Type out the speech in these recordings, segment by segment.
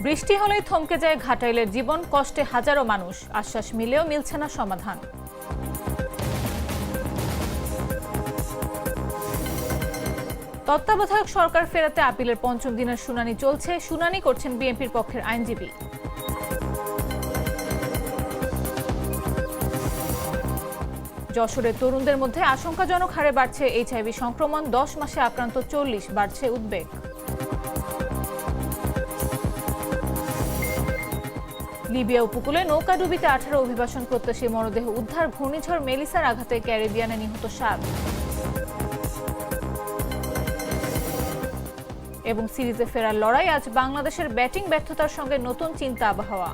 বৃষ্টি হলেই থমকে যায় ঘাটাইলের জীবন, কষ্টে হাজারো মানুষ, আশ্বাস মিলেও মিলছে না সমাধান। তত্ত্বাবধায়ক সরকার ফেরাতে আপিলের পঞ্চম দিনের শুনানি চলছে। শুনানি করছেন বিএনপির পক্ষের আইনজীবী। যশোরের তরুণদের মধ্যে আশঙ্কাজনক হারে বাড়ছে এইচআইভি সংক্রমণ, 10 মাসে আক্রান্ত 40, বাড়ছে উদ্বেগ। লিবিয়া উপকূলে নৌকাডুবিতে 18 অভিবাসন প্রত্যাশী মরদেহ উদ্ধার, ঘূর্ণিঝড় মেলিসার আঘাতে ক্যারিবিয়ানে নিহত 7। এবং সিরিজে ফেরার লড়াই, আজ বাংলাদেশের ব্যাটিং ব্যর্থতার সঙ্গে নতুন চিন্তা আবহাওয়া।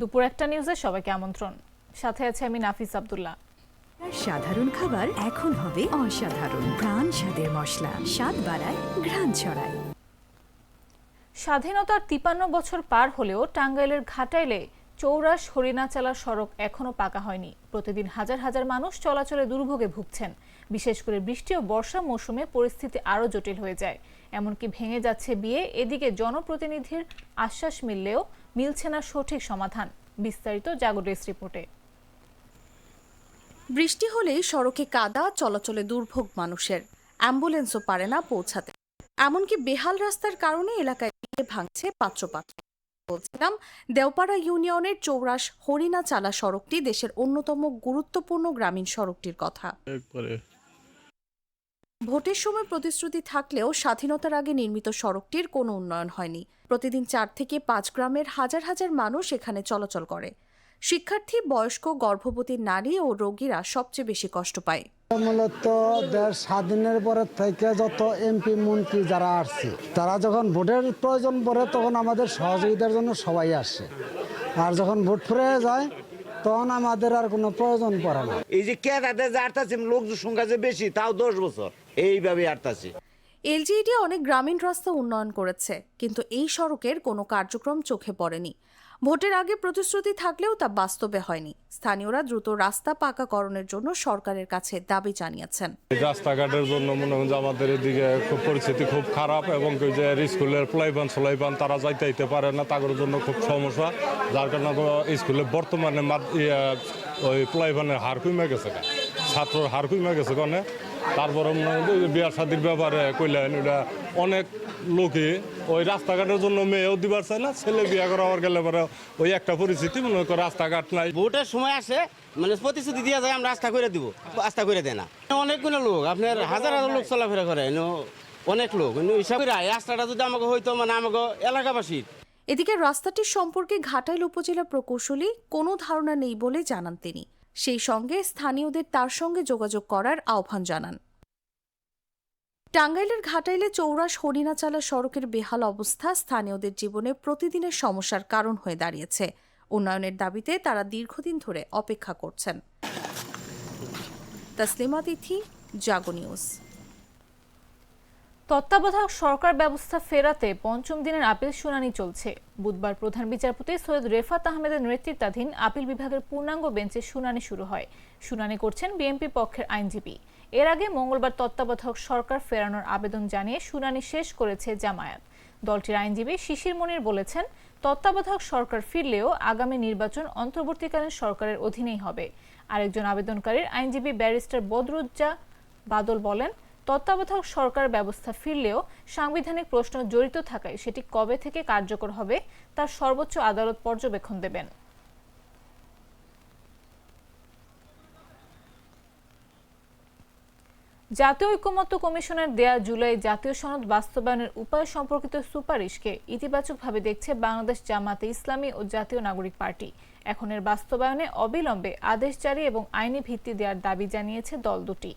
দুপুর 1টা নিউজে সবাইকে আমন্ত্রণ। সাথে আছে আমি নাফিস আব্দুল্লাহ। সাধারণ খাবার এখন হবে অসাধারণ। প্রাণ স্বাদের মশলা, স্বাদ বাড়ায়, ঘ্রাণ ছড়ায়। স্বাধীনতার 53 বছর পার হলেও টাঙ্গাইলের ঘাটাইলে চৌরাশ হরিণাচালা সড়ক এখনো পাকা হয়নি। প্রতিদিন হাজার হাজার মানুষ চলাচলে দুর্ভোগে ভুগছেন। বিশেষ করে বৃষ্টি ও বর্ষা মৌসুমে পরিস্থিতি আরও জটিল হয়ে যায়, এমনকি ভেঙে যাচ্ছে বিয়ে। এদিকে জনপ্রতিনিধির আশ্বাস মিললেও মিলছে না সঠিক সমাধান। বিস্তারিত জাগো ডেস্ক রিপোর্টে। বৃষ্টি হলেই সড়কে কাদা, চলাচলে দুর্ভোগ মানুষের, অ্যাম্বুলেন্সও পারে না পৌঁছাতে। এমনকি বেহাল রাস্তার কারণে এলাকায় ভাঙছে পাত্রপাত্র। বলছিলাম, দেওপাড়া ইউনিয়নের চৌরাশ হরিণাচালা সড়কটি দেশের অন্যতম গুরুত্বপূর্ণ গ্রামীণ সড়কটির কথা। ভোটের সময় প্রতিশ্রুতি থাকলেও স্বাধীনতার আগে নির্মিত সড়কটির কোনো উন্নয়ন হয়নি। প্রতিদিন 4 থেকে 5 গ্রামের হাজার হাজার মানুষ এখানে চলাচল করে। শিক্ষার্থী, বয়স্ক, গর্ভবতী নারী ও রোগীরা সবচেয়ে বেশি কষ্ট পায়। মূলত দেশ স্বাধীনের পরের থেকে যত এমপি মন্ত্রী যারা আসছে, তারা যখন ভোটের প্রয়োজন পড়ে তখন আমাদের সহযোগিতার জন্য সবাই আসে, আর যখন ভোট ফুরিয়ে যায় তখন আমাদের আর কোনো প্রয়োজন পড়ে না। এই যে কেদাতে যে আটতাছে লোক সংখ্যা যে বেশি, তাও 10 বছর এইভাবে আটতাছে। এলজিইডি অনেক গ্রামীণ রাস্তা উন্নয়ন করেছে, কিন্তু এই সড়কের কোনো কার্যক্রম চোখে পড়েনি। ভোটের আগে প্রতিশ্রুতি থাকলেও তা বাস্তবে হয়নি। স্থানীয়রা দ্রুত রাস্তা পাকাকরণের জন্য সরকারের কাছে দাবি জানিয়েছেন। রাস্তাঘাটের জন্য মনে হয় আমাদের এদিকে খুব পরিস্থিতি খুব খারাপ, এবং যে স্কুলের প্লাইবান তারা যাইতে পারে না, তাদের জন্য খুব সমস্যা। যার কারণে স্কুলে বর্তমানে ওই প্লাইবানের হার কমে গেছে, ছাত্রর হার কমে গেছে। কারণে তারপরে বিয়া শাদির ব্যাপারে কইলেন, ওটা অনেক লোকই ওই রাস্তাঘাটের জন্য মেয়েও দিবার চায় না, ছেলে বিয়া করার গেলে পরে ওই একটা পরিস্থিতি, মনে হয় রাস্তাঘাট নাই। ভোটের সময় আসে মানে প্রতিশ্রুতি দিয়ে যায় আমরা রাস্তা করে দিব, রাস্তা করে দেয় না। অনেকগুলো লোক, আপনার হাজার হাজার লোক চলাফেরা করে, অনেক লোক রাস্তাটা যদি আমাকে হইতো, মানে আমাকে এলাকাবাসীর। এদিকে রাস্তাটির সম্পর্কে ঘাটাইল উপজেলা প্রকৌশলী কোনো ধারণা নেই বলে জানান তিনি। সেই সঙ্গে স্থানীয়দের তার সঙ্গে যোগাযোগ করার আহ্বান জানান। টাঙ্গাইলের ঘাটাইলে চৌরাশ হরিণাচালা সড়কের বেহাল অবস্থা স্থানীয়দের জীবনে প্রতিদিনের সমস্যার কারণ হয়ে দাঁড়িয়েছে। উন্নয়নের দাবিতে তারা দীর্ঘদিন ধরে অপেক্ষা করছেন। তাসলিমা তিথি, জাগো নিউজ। তত্ত্বাবধায়ক সরকার ব্যবস্থা ফেরাতে পঞ্চম দিনের আপিল শুনানি চলছে। বুধবার প্রধান বিচারপতি সৈয়দ রেফাত আহমেদের নেতৃত্বাধীন আপিল বিভাগের পূর্ণাঙ্গ বেঞ্চে শুনানি শুরু হয়। শুনানি করছেন বিএনপি পক্ষের আইনজীবী। এর আগে মঙ্গলবার তত্ত্বাবধায়ক সরকার ফেরানোর আবেদন জানিয়ে শুনানি শেষ করেছে জামায়াত। দলটির আইনজীবী শিশির মনির বলেছেন, তত্ত্বাবধায়ক সরকার ফিরলেও আগামী নির্বাচন অন্তর্বর্তীকালীন সরকারের অধীনেই হবে। আরেকজন আবেদনকারীর আইনজীবী ব্যারিস্টার বদরুজ্জা বাদল বলেন, তত্ত্বাবধায়ক সরকার ব্যবস্থা ফিরলেও সাংবিধানিক প্রশ্ন জড়িত থাকায় সেটি কবে থেকে কার্যকর হবে তার সর্বোচ্চ আদালত পর্যবেক্ষণ দেবেন। জাতীয় ঐকমত্য কমিশনের দেয়া জুলাই জাতীয় সনদ বাস্তবায়নের উপায় সম্পর্কিত সুপারিশকে ইতিবাচকভাবে দেখছে বাংলাদেশ জামায়াতে ইসলামী ও জাতীয় নাগরিক পার্টি। এখন এর বাস্তবায়নে অবিলম্বে আদেশ জারি এবং আইনি ভিত্তি দেওয়ার দাবি জানিয়েছে দল দুটি।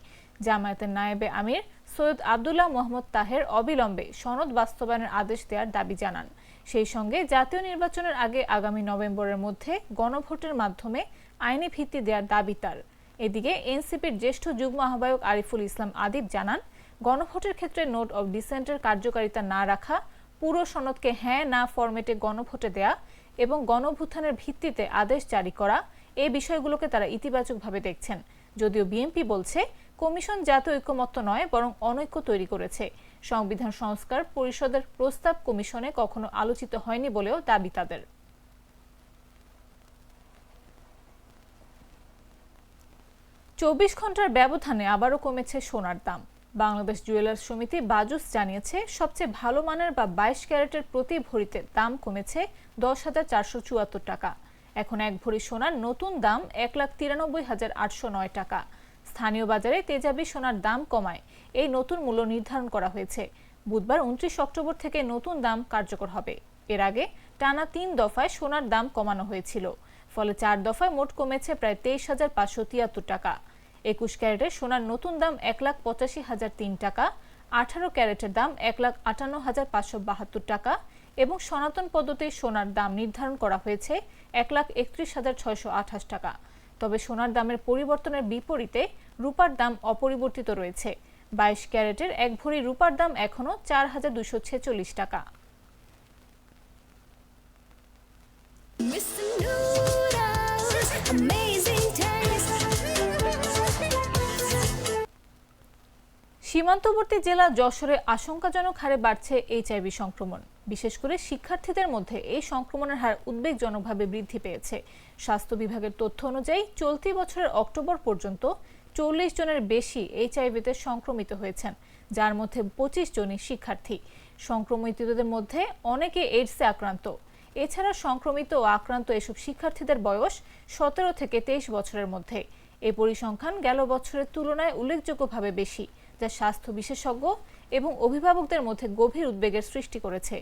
জামায়াতের নায়েবে আমির সৈয়দ আব্দুল্লাহ মোহাম্মদ তাহের অবিলম্বে সনদ বাস্তবায়নের আদেশ দেওয়ার দাবি জানান। সেই সঙ্গে জাতীয় নির্বাচনের আগে আগামী নভেম্বরের মধ্যে গণভোটের মাধ্যমে আইনি ভিত্তি দেওয়ার দাবি তার। এদিকে এনসিপির জ্যেষ্ঠ যুগ্ম আহ্বায়ক আরিফুল ইসলাম আদিব জানান, গণভোটের ক্ষেত্রে নোট অব ডিসেন্টের কার্যকারিতা না রাখা, পুরো সনদকে হ্যাঁ না ফরম্যাটে গণভোটে দেয়া এবং গণভুত্থানের ভিত্তিতে আদেশ জারি করা, এই বিষয়গুলোকে তারা ইতিবাচকভাবে দেখছেন। যদিও বিএনপি বলছে কমিশন জাতীয় ঐক্যমত্য নয় বরং অনৈক্য তৈরি করেছে। সংবিধান সংস্কার পরিষদের প্রস্তাব কমিশনে কখনো আলোচিত হয়নি বলেও দাবি তাদের। 24 ঘন্টার ব্যবধানে আবারও কমেছে সোনার দাম। বাংলাদেশ জুয়েলার্স সমিতি বাজুস জানিয়েছে সবচেয়ে ভালো মানের বা 22 ক্যারেটের প্রতি ভরিতে দাম কমেছে 10,474 টাকা। এখন এক ভরি সোনার নতুন দাম 1,93,809 টাকা। স্থানীয় বাজারে তেজাবি সোনার দাম কমায় এই নতুন মূল্য নির্ধারণ করা হয়েছে। বুধবার 29 অক্টোবর থেকে নতুন দাম কার্যকর হবে। এর আগে টানা 3 দফায় সোনার দাম কমানো হয়েছিল, ফলে 4 দফায় মোট কমেছে প্রায় 23,573 টাকা। 21 ক্যারেটের সোনার নতুন দাম 1,85,003 টাকা, 18 ক্যারেটের দাম 1,58,572 টাকা এবং সনাতন পদ্ধতির সোনার দাম নির্ধারণ করা হয়েছে 1,31,628 টাকা। তবে সোনার দামের পরিবর্তনের বিপরীতে রূপার দাম অপরিবর্তিত রয়েছে। 22 ক্যারেটের এক ভরি রূপার দাম এখনো 4,246 টাকা। সীমান্তবর্তী জেলা যশোরে আশঙ্কাজনক হারে বাড়ছে এইচআইভি সংক্রমণ। বিশেষ করে শিক্ষার্থীদের মধ্যে এই সংক্রমণের হার উদ্বেগজনকভাবে বৃদ্ধি পেয়েছে। স্বাস্থ্য বিভাগের তথ্য অনুযায়ী চলতি বছরের অক্টোবর পর্যন্ত 40 জনের বেশি এইচআইভিতে সংক্রমিত হয়েছেন, যার মধ্যে 25 জনই শিক্ষার্থী। সংক্রমিতদের মধ্যে অনেকে এইডসে আক্রান্ত। এছাড়া সংক্রমিত ও আক্রান্ত এসব শিক্ষার্থীদের বয়স 17 থেকে 23 বছরের মধ্যে। এই পরিসংখ্যান গেল বছরের তুলনায় উল্লেখযোগ্যভাবে বেশি, যা স্বাস্থ্য বিশেষজ্ঞ এবং অভিভাবকদের মধ্যে গভীর উদ্বেগের সৃষ্টি করেছে।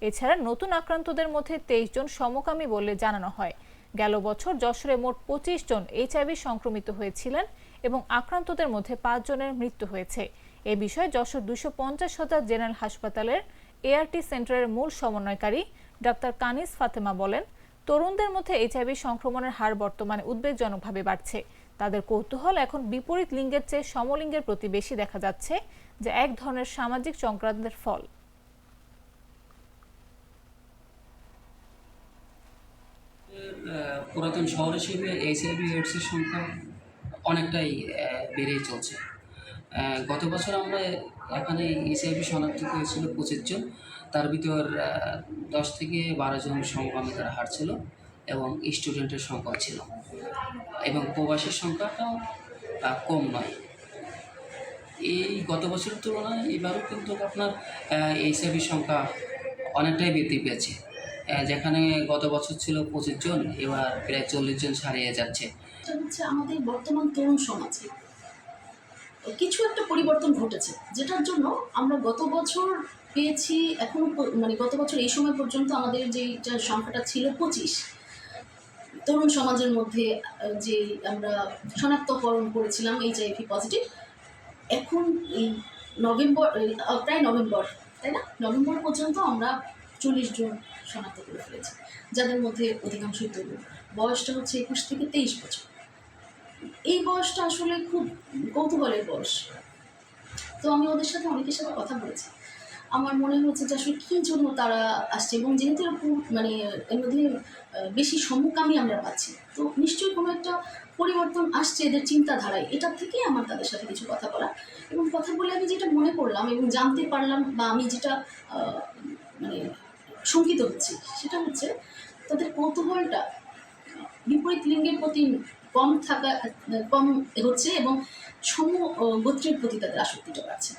এছাড়া নতুন আক্রান্তদের মধ্যে 23 জন সমকামী বলে জানানো হয়। গেল বছর যশোরে মোট 25 জন এইচআইভি সংক্রমিত হয়েছিলেন এবং আক্রান্তদের মধ্যে 5 জনের মৃত্যু হয়েছে। এ বিষয়ে যশোর 250 জেনারেল হাসপাতালের এআরটি সেন্টারের মূল সমন্বয়কারী ডাক্তার কানিজ ফাতেমা বলেন, তরুণদের মধ্যে এইচআইভি সংক্রমণের হার বর্তমানে উদ্বেগজনকভাবে বাড়ছে। তাদের কৌতূহল এখন বিপরীত লিঙ্গের চেয়ে সমলিঙ্গের প্রতি বেশি দেখা যাচ্ছে, যা এক ধরনের সামাজিক চক্রান্তের ফল। পুরাতন শহর হিসেবে এইচআইভি এইডসের সংখ্যা অনেকটাই বেড়েই চলছে। গত বছর আমরা এখানে এইচআইভি শনাক্ত হয়েছিল 25 জন, তার ভিতর 10 থেকে 12 জন সমকামিতার হার ছিল এবং স্টুডেন্টের সংখ্যা ছিল, এবং প্রবাসীর সংখ্যাটাও কম নয়। এই গত বছরের তুলনায় এবারও কিন্তু আপনার এইচআইভি সংখ্যা অনেকটাই বৃদ্ধি পেয়েছে। যেখানে গত বছর ছিল 25 জন, এবার প্রায় 40 জন ছাড়িয়ে যাচ্ছে। এটা হচ্ছে আমাদের বর্তমান তরুণ সমাজে কিছু একটা পরিবর্তন ঘটেছে, যেটার জন্য আমরা গত বছর পেয়েছি এখনো মানে গত বছর এই সময় পর্যন্ত আমাদের যে সংখ্যাটা ছিল 25 তরুণ সমাজের মধ্যে যে আমরা শনাক্তকরণ করেছিলাম এইচআইভি পজিটিভ, এখন এই প্রায় নভেম্বর, তাই না, নভেম্বর পর্যন্ত আমরা 40 জন শনাক্ত করে ফেলেছি, যাদের মধ্যে অধিকাংশই তরুণ। বয়সটা হচ্ছে 21 থেকে 23 বছর। এই বয়সটা আসলে খুব কৌতূহলের বয়স। তো আমি ওদের সাথে অনেকের সাথে কথা বলেছি। আমার মনে হচ্ছে যে আসলে কী জন্য তারা আসছে, এবং যেহেতু মানে এর মধ্যে বেশি সমকামী আমরা পাচ্ছি, তো নিশ্চয়ই কোনো একটা পরিবর্তন আসছে এদের চিন্তাধারায়। এটার থেকেই আমার তাদের সাথে কিছু কথা বলা, এবং কথা বলে আমি যেটা মনে করলাম এবং জানতে পারলাম, বা আমি যেটা মানে শঙ্কিত হচ্ছি, সেটা হচ্ছে তাদের কৌতূহলটা বিপরীত লিঙ্গের প্রতি কম হচ্ছে এবং সম গোত্রের প্রতি তাদের আসক্তিটা বাড়ছে।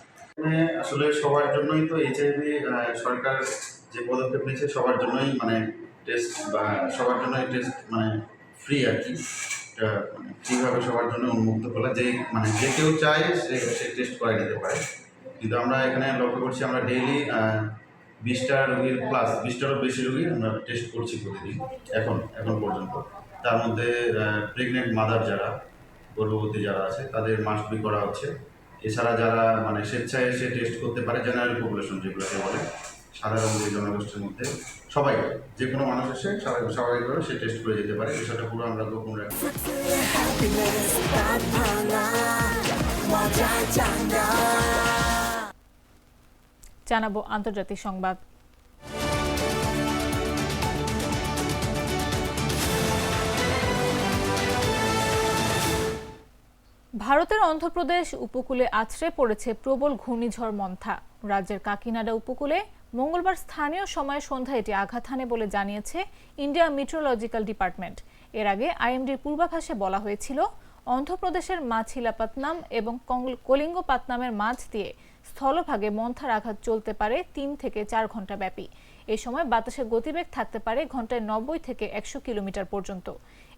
আসলে সবার জন্যই তো এইচআইভি সরকার যে পদক্ষেপ নিয়েছে সবার জন্যই মানে টেস্ট, বা সবার জন্যই টেস্ট মানে ফ্রি আর কি। এটা মানে ফ্রিভাবে সবার জন্য উন্মুক্ত করা, যে মানে যে কেউ চায় সে টেস্ট করে নিতে পারে। কিন্তু আমরা এখানে লক্ষ্য করছি, আমরা ডেইলি 20টা রোগীর প্লাস 20টারও বেশি রোগী আমরা টেস্ট করছি প্রতিদিন এখন পর্যন্ত। তার মধ্যে প্রেগনেন্ট মাদার যারা, গর্ভবতী যারা আছে তাদের মাস্ট বি করা হচ্ছে। এছাড়া যারা মানে স্বেচ্ছায় এসে টেস্ট করতে পারে, জেনারেল পপুলেশন যেগুলোকে বলে, সাধারণ যে জনগোষ্ঠীর মধ্যে সবাই, যে কোনো মানুষ এসে স্বাভাবিকভাবে সে টেস্ট করে যেতে পারে। বিষয়টা পুরো আমরা গোপন রাখি। জানাবো আন্তর্জাতিক সংবাদ। ভারতের অন্ধ্রপ্রদেশ উপকূলে আছড়ে পড়েছে প্রবল ঘূর্ণিঝড় মন্থা। রাজ্যের কাকিনাডা উপকূলে মঙ্গলবার স্থানীয় সময়ে সন্ধ্যায় এটি আঘাত হানে বলে জানিয়েছে ইন্ডিয়া মিট্রোলজিক্যাল ডিপার্টমেন্ট। এর আগে আইএমডির পূর্বাভাসে বলা হয়েছিল অন্ধ্রপ্রদেশের মাছিলাপাতনাম এবং কলিঙ্গপাতনামের মাঝ দিয়ে স্থলভাগে মন্থার আঘাত চলতে পারে 3 থেকে 4 ঘন্টা ব্যাপী। এ সময় বাতাসের গতিবেগ থাকতে পারে ঘন্টায় 90 থেকে 100 কিলোমিটার পর্যন্ত।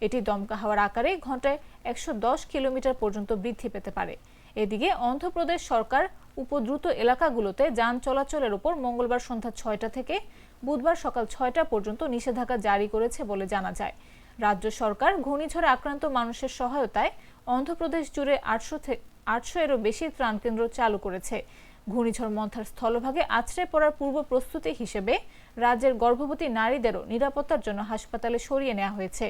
এটি দমকা হাওয়ার আকারে ঘন্টায় 110 কিলোমিটার পর্যন্ত বৃদ্ধি পেতে পারে। এদিকে অন্ধ্রপ্রদেশ সরকার উপদ্রুত এলাকাগুলোতে যান চলাচলের উপর মঙ্গলবার সন্ধ্যা 6টা থেকে বুধবার সকাল 6টা পর্যন্ত নিষেধাজ্ঞা জারি করেছে বলে জানা যায়। রাজ্য সরকার ঘূর্ণিঝড়ে আক্রান্ত মানুষের সহায়তায় অন্ধ্রপ্রদেশ জুড়ে 800 এরও বেশি ত্রাণ কেন্দ্র চালু করেছে। ঘূর্ণিঝড় মন্থার স্থলভাগে আছড়ে পড়ার পূর্ব প্রস্তুতি হিসেবে রাজ্যের গর্ভবতী নারীদেরও নিরাপত্তার জন্য হাসপাতালে সরিয়ে নেওয়া হয়েছে।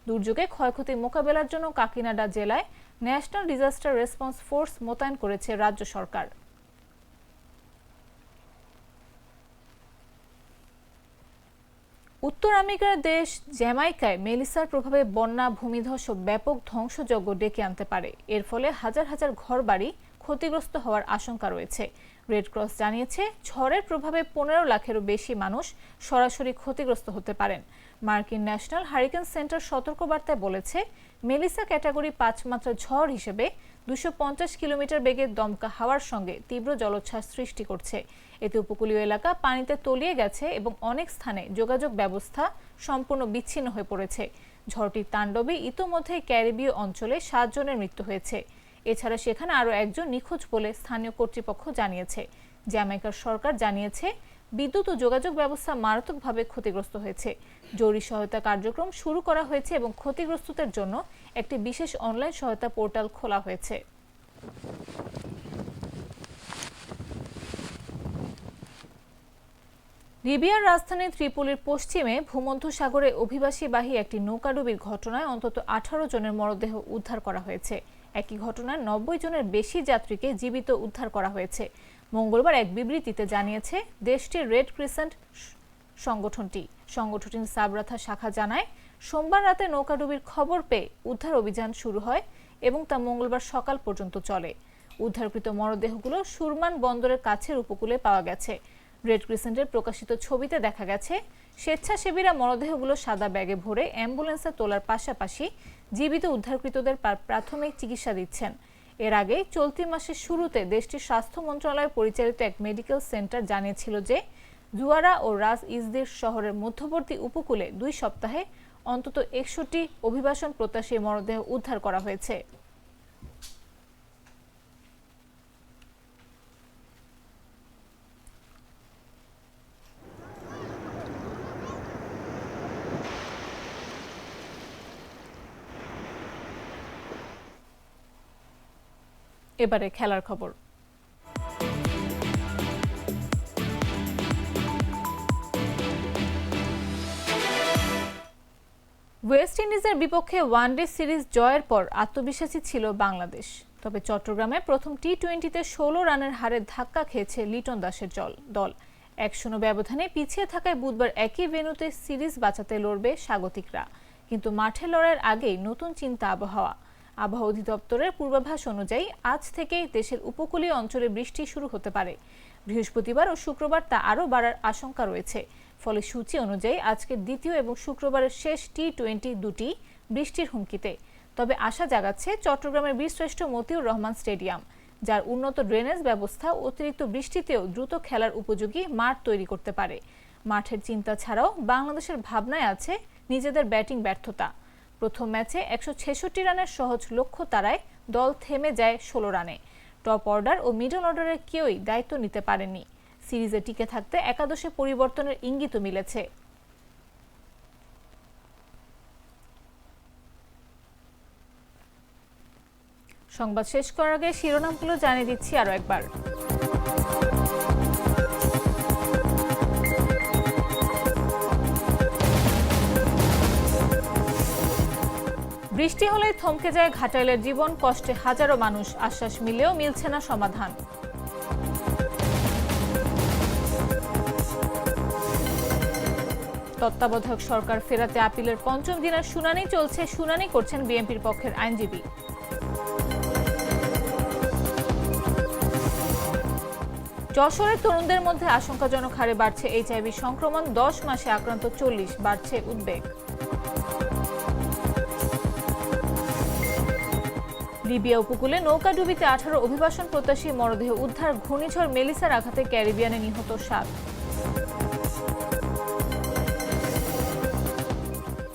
দুর্যোগে ক্ষয়ক্ষতি মোকাবেলার জন্য কাকিনাডা জেলায় ন্যাশনাল ডিজাস্টার রেসপন্স ফোর্স মোতায়েন করেছে রাজ্য সরকার। উত্তর আমেরিকার দেশ জ্যামাইকায় মেলিসার প্রভাবে বন্যা, ভূমিধস ও ব্যাপক ধ্বংসযজ্ঞ ডেকে আনতে পারে। এর ফলে হাজার হাজার ঘরবাড়ি ক্ষতিগ্রস্ত হওয়ার আশঙ্কা রয়েছে। রেড ক্রস জানিয়েছে ঝড়ের প্রভাবে 15 লাখেরও বেশি মানুষ সরাসরি ক্ষতিগ্রস্ত হতে পারেন। মার্কিন ন্যাশনাল হারিকেন সেন্টার সতর্কবার্তায় বলেছে মেলিসা ক্যাটাগরি 5 মাত্রা ঝড় হিসেবে 250 কিলোমিটার বেগে দমকা হাওয়ার সঙ্গে তীব্র জলোচ্ছ্বাস সৃষ্টি করছে। এতে উপকূলীয় এলাকা পানিতে তলিয়ে গেছে এবং অনেক স্থানে যোগাযোগ ব্যবস্থা সম্পূর্ণ বিচ্ছিন্ন হয়ে পড়েছে। ঝড়টির তাণ্ডবে ইতোমধ্যে ক্যারিবীয় অঞ্চলে 7 জনের মৃত্যু হয়েছে। এছাড়া সেখানে আরও একজন নিখোঁজ বলে স্থানীয় কর্তৃপক্ষ জানিয়েছে। জ্যামাইকার সরকার জানিয়েছে বিদ্যুৎ ও যোগাযোগ ব্যবস্থা মারাত্মকভাবে ক্ষতিগ্রস্ত হয়েছে। জরুরি সহায়তা কার্যক্রম শুরু করা হয়েছে এবং ক্ষতিগ্রস্তদের জন্য একটি বিশেষ অনলাইন সহায়তা পোর্টাল খোলা হয়েছে। লিবিয়ার রাজধানী ত্রিপোলির পশ্চিমে ভূমধ্যসাগরে অভিবাসীবাহী একটি নৌকাডুবির ঘটনায় অন্তত 18 জনের মরদেহ উদ্ধার করা হয়েছে। একই ঘটনায় 90 জনের বেশি যাত্রীকে জীবিত উদ্ধার করা হয়েছে। মঙ্গলবার এক বিবৃতিতে জানিয়েছে দেশটির রেড ক্রিসেন্ট সংগঠনটির সাবরাথা শাখা জানায় সোমবার রাতে নৌকাডুবির খবর পেয়ে উদ্ধার অভিযান শুরু হয় এবং তা মঙ্গলবার সকাল পর্যন্ত চলে। উদ্ধারকৃত মরদেহগুলো সুরমান বন্দরের কাছের উপকূলে পাওয়া গেছে। রেড ক্রিসেন্টের প্রকাশিত ছবিতে দেখা গেছে স্বেচ্ছাসেবীরা মরদেহগুলো সাদা ব্যাগে ভরে অ্যাম্বুলেন্সে তোলার পাশাপাশি জীবিত উদ্ধারকৃতদের প্রাথমিক চিকিৎসা দিচ্ছেন। এর আগে চলতি মাসের শুরুতে দেশটির স্বাস্থ্য মন্ত্রণালয় পরিচালিত এক মেডিকেল সেন্টার জানিয়েছিল যে জুয়ারা ও রাস ইজদির শহরের মধ্যবর্তী উপকূলে 2 সপ্তাহে অন্তত 61টি অভিবাসন প্রত্যাশী মরদেহ উদ্ধার করা হয়েছে। এবারে খেলার খবর। ওয়েস্ট ইন্ডিজের বিপক্ষে ওয়ানডে সিরিজ জয়ের পর আত্মবিশ্বাসী ছিল বাংলাদেশ। তবে চট্টগ্রামে প্রথম টি-20তে 16 রানের হারে ধাক্কা খেয়েছে লিটন দাসের দল। 1-0 ব্যবধানে পিছিয়ে থাকায় বুধবার একই ভেন্যুতে সিরিজ বাঁচাতে লড়বে স্বাগতিকরা। কিন্তু মাঠে লড়াইয়ের আগেই নতুন চিন্তা আবহাওয়া অধিদপ্তরের পূর্বাভাস অনুযায়ী আজ থেকেই দেশের উপকূলীয় অঞ্চলে বৃষ্টি শুরু হতে পারে। বৃহস্পতিবার ও শুক্রবার তা আরও বাড়ার আশঙ্কা রয়েছে। ফলে সূচি অনুযায়ী আজকের দ্বিতীয় এবং শুক্রবারের শেষ টি-20 দুটি বৃষ্টির হুমকিতে। তবে আশা জাগাচ্ছে চট্টগ্রামের বীরশ্রেষ্ঠ মতিউর রহমান স্টেডিয়াম, যার উন্নত ড্রেনেজ ব্যবস্থা অতিরিক্ত বৃষ্টিতেও দ্রুত খেলার উপযোগী মাঠ তৈরি করতে পারে। মাঠের চিন্তা ছাড়াও বাংলাদেশের ভাবনায় আছে নিজেদের ব্যাটিং ব্যর্থতা। প্রথম ম্যাচে 166 রানের সহজ লক্ষ্য তাড়ায় দল থেমে যায় 16 রানে। টপ অর্ডার ও মিডল অর্ডারের কেউই দায়িত্ব নিতে পারেননি। সিরিজে টিকে থাকতে একাদশে পরিবর্তনের ইঙ্গিতও মিলেছে। সংবাদ শেষ করার আগে শিরোনামগুলো জানিয়ে দিচ্ছি আরও একবার। বৃষ্টি হলে থমকে যায় ঘাটাইলের জীবন, কষ্টে হাজারো মানুষ, আশ্বাস মিলেও মিলছে না সমাধান। তত্ত্বাবধায়ক সরকার ফেরাতে আপিলের 5ম দিনের শুনানি চলছে। শুনানি করছেন বিএনপির পক্ষের আইনজীবী। যশোরের তরুণদের মধ্যে আশঙ্কাজনক হারে বাড়ছে এইচআইভি সংক্রমণ, 10 মাসে আক্রান্ত 40, বাড়ছে উদ্বেগ। লিবিয়া উপকূলে নৌকাডুবিতে 18 অভিবাসন প্রত্যাশী মরদেহ উদ্ধার, ঘূর্ণিঝড় মেলিসার আঘাতে ক্যারিবিয়ানে নিহত 7।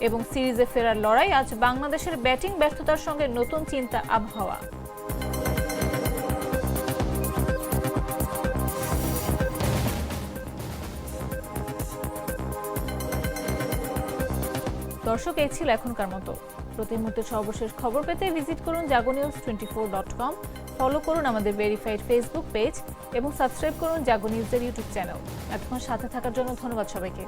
এবং সিরিজে ফেরার লড়াই, আজ বাংলাদেশের ব্যাটিং ব্যর্থতার সঙ্গে নতুন চিন্তা আবহাওয়া। দর্শক, এই ছিল এখনকার মতো। প্রতি মুহূর্তে সর্বশেষ খবর পেতে ভিজিট করুন jagonews24.com, ফলো করুন আমাদের ভেরিফাইড ফেসবুক পেজ এবং সাবস্ক্রাইব করুন জাগো নিউজের ইউটিউব চ্যানেল। এতক্ষণ সাথে থাকার জন্য ধন্যবাদ সবাইকে।